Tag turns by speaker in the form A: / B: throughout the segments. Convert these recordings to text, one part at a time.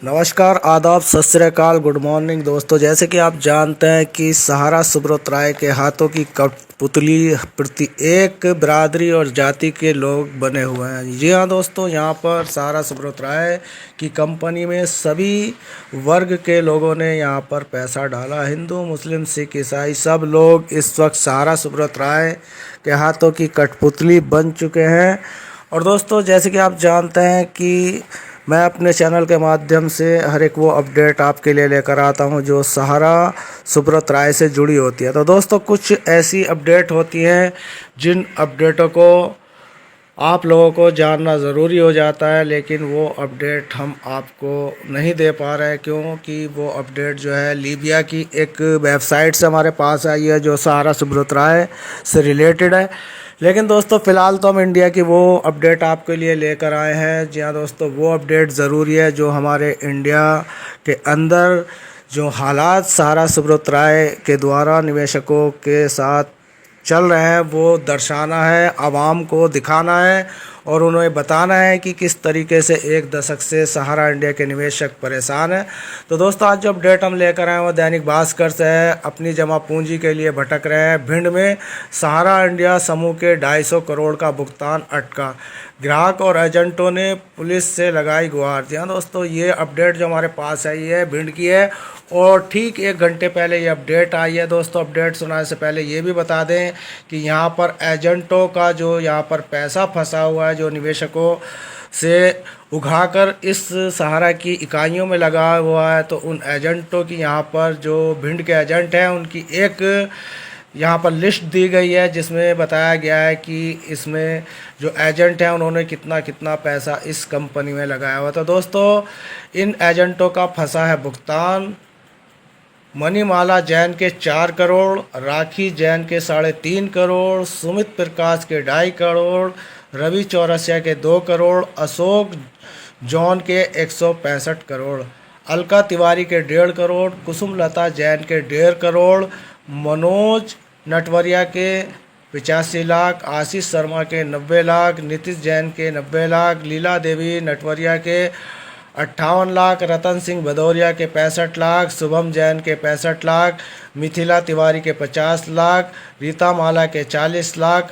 A: नमस्कार, आदाब, सत श्री अकाल, गुड मॉर्निंग दोस्तों। जैसे कि आप जानते हैं कि सहारा सुब्रत राय के हाथों की कठपुतली प्रति एक बिरादरी और जाति के लोग बने हुए हैं। जी हाँ दोस्तों, यहाँ पर सहारा सुब्रत राय की कंपनी में सभी वर्ग के लोगों ने यहाँ पर पैसा डाला। हिंदू, मुस्लिम, सिख, ईसाई सब लोग इस वक्त सहारा सुब्रत राय के हाथों की कठपुतली बन चुके हैं। और दोस्तों, जैसे कि आप जानते हैं कि मैं अपने चैनल के माध्यम से हर एक वो अपडेट आपके लिए लेकर आता हूं जो सहारा सुब्रत राय से जुड़ी होती है। तो दोस्तों, कुछ ऐसी अपडेट होती हैं जिन अपडेटों को आप लोगों को जानना ज़रूरी हो जाता है, लेकिन वो अपडेट हम आपको नहीं दे पा रहे हैं क्योंकि वो अपडेट जो है लीबिया की एक वेबसाइट से हमारे पास आई है जो सहारा सुब्रत राय से रिलेटेड है। लेकिन दोस्तों, फ़िलहाल तो हम इंडिया की वो अपडेट आपके लिए लेकर आए हैं। जी हाँ दोस्तों, वो अपडेट ज़रूरी है जो हमारे इंडिया के अंदर जो हालात सहारा सुब्रत राय के द्वारा निवेशकों के साथ चल रहे हैं वो दर्शाना है, आवाम को दिखाना है और उन्हें बताना है कि किस तरीके से एक दशक से सहारा इंडिया के निवेशक परेशान हैं। तो दोस्तों, आज जो अपडेट हम लेकर आए हैं वो दैनिक भास्कर से है। अपनी जमा पूंजी के लिए भटक रहे हैं, भिंड में सहारा इंडिया समूह के 250 करोड़ का भुगतान अटका, ग्राहक और एजेंटों ने पुलिस से लगाई गुहार। जी हाँ दोस्तों, ये अपडेट जो हमारे पास आई है भिंड की है और ठीक 1 घंटे पहले ये अपडेट आई है। दोस्तों, अपडेट सुनाने से पहले ये भी बता दें कि यहाँ पर एजेंटों का जो यहाँ पर पैसा फंसा हुआ है, जो निवेशकों से उठाकर इस सहारा की इकाइयों में लगा हुआ है, तो उन एजेंटों की यहाँ पर जो भिंड के एजेंट हैं उनकी एक यहाँ पर लिस्ट दी गई है जिसमें बताया गया है कि इसमें जो एजेंट हैं उन्होंने कितना कितना पैसा इस कंपनी में लगाया हुआ था। दोस्तों, इन एजेंटों का फंसा है भुगतान। मणिमाला जैन के 4 करोड़, राखी जैन के 3.5 करोड़, सुमित प्रकाश के 2.5 करोड़, रवि चौरसिया के 2 करोड़, अशोक जॉन के 165 करोड़, अलका तिवारी के 1.5 करोड़, कुसुम लता जैन के 1.5 करोड़, मनोज नटवरिया के 85 लाख, आशीष शर्मा के 90 लाख, नीतीश जैन के 90 लाख, लीला देवी नटवरिया के 58 लाख, रतन सिंह भदौरिया के 65 लाख, शुभम जैन के 65 लाख, मिथिला तिवारी के 50 लाख, रीता माला के 40 लाख,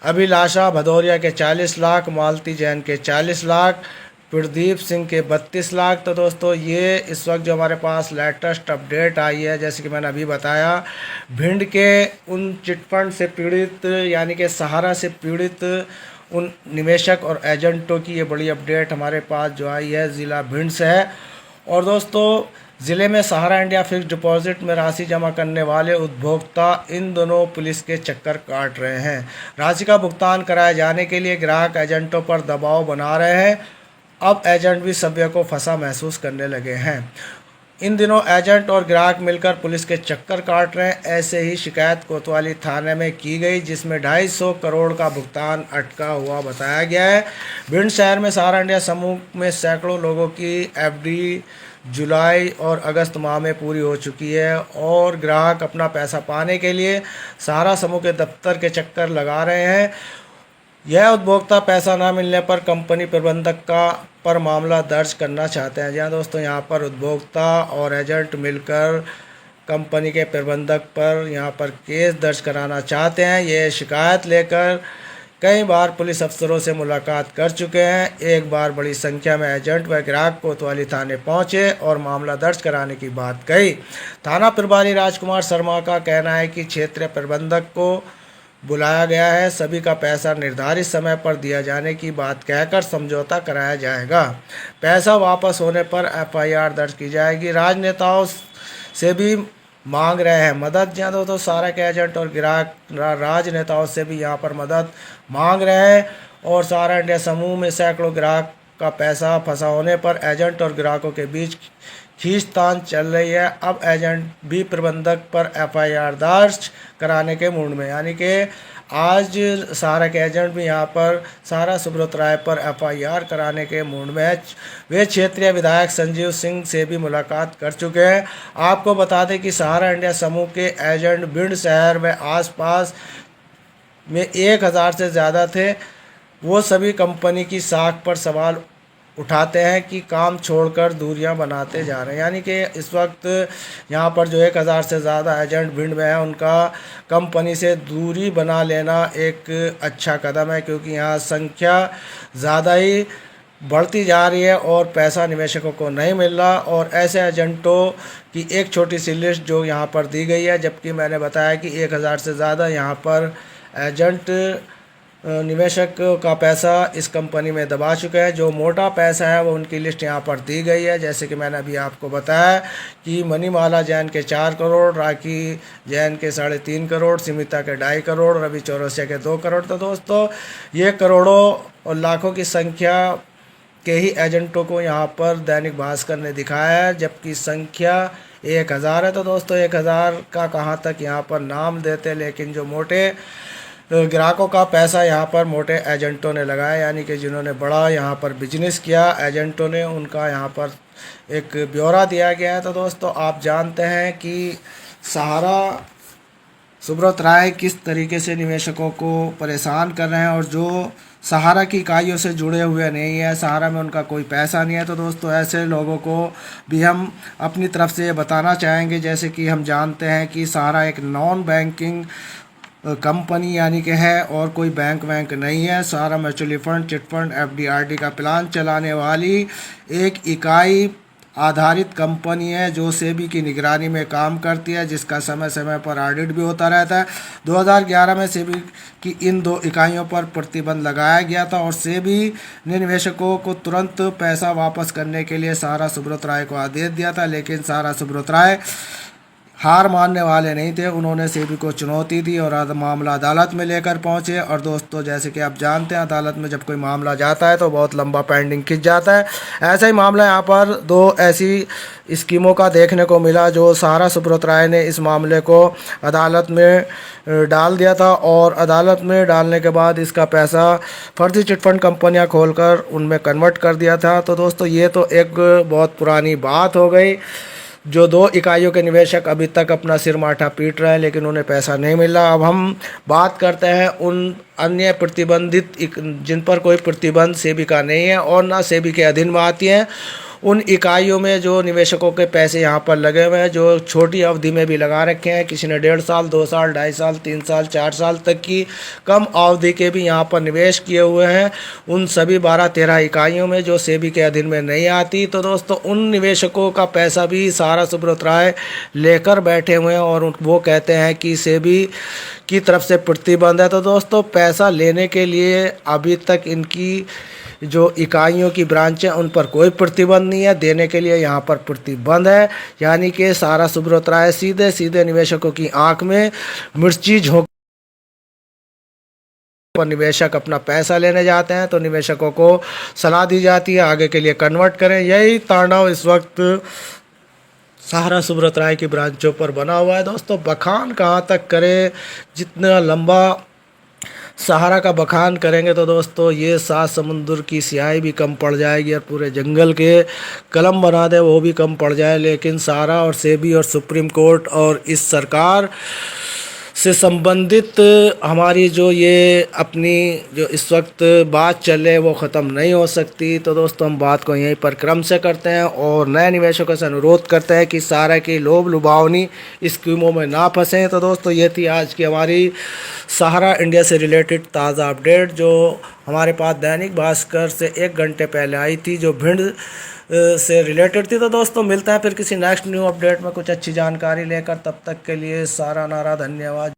A: अभिलाषा भदौरिया के 40 लाख, मालती जैन के 40 लाख, प्रदीप सिंह के 32 लाख। तो दोस्तों, ये इस वक्त जो हमारे पास लेटेस्ट अपडेट आई है, जैसे कि मैंने अभी बताया, भिंड के उन चिटफंड से पीड़ित यानी कि सहारा से पीड़ित उन निवेशक और एजेंटों की ये बड़ी अपडेट हमारे पास जो आई है ज़िला भिंड से है। और दोस्तों, ज़िले में सहारा इंडिया फिक्स डिपॉजिट में राशि जमा करने वाले उपभोक्ता इन दोनों पुलिस के चक्कर काट रहे हैं। राशि का भुगतान कराए जाने के लिए ग्राहक एजेंटों पर दबाव बना रहे हैं। अब एजेंट भी सभ्य को फंसा महसूस करने लगे हैं। इन दिनों एजेंट और ग्राहक मिलकर पुलिस के चक्कर काट रहे हैं। ऐसे ही शिकायत कोतवाली थाने में की गई जिसमें 250 करोड़ का भुगतान अटका हुआ बताया गया है। भिंड शहर में सहारा इंडिया समूह में सैकड़ों लोगों की एफडी जुलाई और अगस्त माह में पूरी हो चुकी है और ग्राहक अपना पैसा पाने के लिए सहारा समूह के दफ्तर के चक्कर लगा रहे हैं। यह उपभोक्ता पैसा ना मिलने पर कंपनी प्रबंधक का पर मामला दर्ज करना चाहते हैं। जहाँ दोस्तों, यहाँ पर उपभोक्ता और एजेंट मिलकर कंपनी के प्रबंधक पर यहाँ पर केस दर्ज कराना चाहते हैं। ये शिकायत लेकर कई बार पुलिस अफसरों से मुलाकात कर चुके हैं। एक बार बड़ी संख्या में एजेंट व ग्राहक कोतवाली थाने पहुंचे और मामला दर्ज कराने की बात कही। थाना प्रभारी राजकुमार शर्मा का कहना है कि क्षेत्रीय प्रबंधक को बुलाया गया है, सभी का पैसा निर्धारित समय पर दिया जाने की बात कहकर समझौता कराया जाएगा। पैसा वापस होने पर एफआईआर दर्ज की जाएगी। राजनेताओं से भी मांग रहे हैं मदद। जहाँ दोस्तों, सारा के एजेंट और ग्राहक राजनेताओं से भी यहाँ पर मदद मांग रहे हैं और सहारा इंडिया समूह में सैकड़ों ग्राहक का पैसा फंसा होने पर एजेंट और ग्राहकों के बीच खींचतान चल रही है। अब एजेंट भी प्रबंधक पर एफआईआर दर्ज कराने के मूड में, यानी कि आज सहारा के एजेंट भी यहाँ पर सहारा सुब्रत राय पर एफआईआर कराने के मूड में है। वे क्षेत्रीय विधायक संजीव सिंह से भी मुलाकात कर चुके हैं। आपको बता दें कि सहारा इंडिया समूह के एजेंट भिंड शहर में आसपास में 1000 से ज़्यादा थे। वो सभी कंपनी की साख पर सवाल उठाते हैं कि काम छोड़कर दूरियां बनाते जा रहे हैं। यानी कि इस वक्त यहाँ पर जो 1000 से ज़्यादा एजेंट भिंड में है, उनका कंपनी से दूरी बना लेना एक अच्छा कदम है, क्योंकि यहाँ संख्या ज़्यादा ही बढ़ती जा रही है और पैसा निवेशकों को नहीं मिल रहा। और ऐसे एजेंटों की एक छोटी सी लिस्ट जो यहाँ पर दी गई है, जबकि मैंने बताया कि 1000 से ज़्यादा यहाँ पर एजेंट निवेशक का पैसा इस कंपनी में दबा चुके हैं। जो मोटा पैसा है वो उनकी लिस्ट यहाँ पर दी गई है, जैसे कि मैंने अभी आपको बताया कि मणिमाला जैन के 4 करोड़, राखी जैन के 3.5 करोड़, सिमिता के 2.5 करोड़, रवि चौरसिया के 2 करोड़। तो दोस्तों, ये करोड़ों और लाखों की संख्या के ही एजेंटों को यहाँ पर दैनिक भास्कर ने दिखाया है, जबकि संख्या 1000 है। तो दोस्तों, 1000 का कहाँ तक यहाँ पर नाम देते, लेकिन जो मोटे ग्राहकों का पैसा यहाँ पर मोटे एजेंटों ने लगाया, यानी कि जिन्होंने बड़ा यहाँ पर बिजनेस किया एजेंटों ने, उनका यहाँ पर एक ब्यौरा दिया गया है। तो दोस्तों, आप जानते हैं कि सहारा सुब्रत राय किस तरीके से निवेशकों को परेशान कर रहे हैं, और जो सहारा की इकाइयों से जुड़े हुए नहीं है, सहारा में उनका कोई पैसा नहीं है। तो दोस्तों, ऐसे लोगों को भी हम अपनी तरफ से बताना चाहेंगे, जैसे कि हम जानते हैं कि सहारा एक नॉन बैंकिंग कंपनी यानी कि है, और कोई बैंक नहीं है। Sahara mutual fund, chit fund, FD RD का प्लान चलाने वाली एक इकाई आधारित कंपनी है जो सेबी की निगरानी में काम करती है, जिसका समय समय पर ऑडिट भी होता रहता है। 2011 में सेबी की इन 2 इकाइयों पर प्रतिबंध लगाया गया था, और सेबी ने निवेशकों को तुरंत पैसा वापस करने के लिए सहारा सुब्रत राय को आदेश दिया था, लेकिन सहारा सुब्रत राय हार मानने वाले नहीं थे। उन्होंने सेबी को चुनौती दी और मामला अदालत में लेकर पहुंचे। और दोस्तों, जैसे कि आप जानते हैं, अदालत में जब कोई मामला जाता है तो बहुत लंबा पेंडिंग खिंच जाता है। ऐसा ही मामला यहाँ पर 2 ऐसी स्कीमों का देखने को मिला, जो सहारा सुब्रत राय ने इस मामले को अदालत में डाल दिया था, और अदालत में डालने के बाद इसका पैसा फर्जी चिटफंड कंपनियाँ खोलकर उनमें कन्वर्ट कर दिया था। तो दोस्तों, ये तो एक बहुत पुरानी बात हो गई। जो 2 इकाइयों के निवेशक अभी तक अपना सिर माथा पीट रहे हैं, लेकिन उन्हें पैसा नहीं मिल रहा। अब हम बात करते हैं उन अन्य प्रतिबंधित जिन पर कोई प्रतिबंध सेबी का नहीं है और ना सेबी के अधीन में आती हैं, उन इकाइयों में जो निवेशकों के पैसे यहाँ पर लगे हुए हैं, जो छोटी अवधि में भी लगा रखे हैं। किसी ने 1.5 साल, 2 साल, 2.5 साल, 3 साल, 4 साल तक की कम अवधि के भी यहाँ पर निवेश किए हुए हैं, उन सभी 12-13 इकाइयों में जो सेबी के अधीन में नहीं आती। तो दोस्तों, उन निवेशकों का पैसा भी सहारा सुब्रत राय लेकर बैठे हुए हैं, और वो कहते हैं कि सेबी की तरफ से प्रतिबंध है। तो दोस्तों, पैसा लेने के लिए अभी तक इनकी जो इकाइयों की ब्रांच है उन पर कोई प्रतिबंध नहीं है, देने के लिए यहाँ पर प्रतिबंध है। यानी कि सहारा सुब्रत राय सीधे सीधे निवेशकों की आंख में मिर्ची झोंक पर निवेशक अपना पैसा लेने जाते हैं, तो निवेशकों को सलाह दी जाती है आगे के लिए कन्वर्ट करें। यही तांडव इस वक्त सहारा सुब्रत राय की ब्रांचों पर बना हुआ है। दोस्तों, बखान कहाँ तक करें, जितना लंबा सहारा का बखान करेंगे तो दोस्तों ये 7 समुंदर की स्याही भी कम पड़ जाएगी, और पूरे जंगल के कलम बना दे वो भी कम पड़ जाए। लेकिन सहारा और सेबी और सुप्रीम कोर्ट और इस सरकार से संबंधित हमारी जो ये अपनी जो इस वक्त बात चले वो ख़त्म नहीं हो सकती। तो दोस्तों, हम बात को यहीं पर क्रम से करते हैं और नए निवेशकों से अनुरोध करते हैं कि सहारा की लोभ लुभावनी स्कीमों में ना फंसें। तो दोस्तों, ये थी आज की हमारी सहारा इंडिया से रिलेटेड ताज़ा अपडेट, जो हमारे पास दैनिक भास्कर से 1 घंटे पहले आई थी, जो भिंड से रिलेटेड थी। तो दोस्तों, मिलता है फिर किसी नेक्स्ट न्यू अपडेट में कुछ अच्छी जानकारी लेकर। तब तक के लिए सारा नारा धन्यवाद।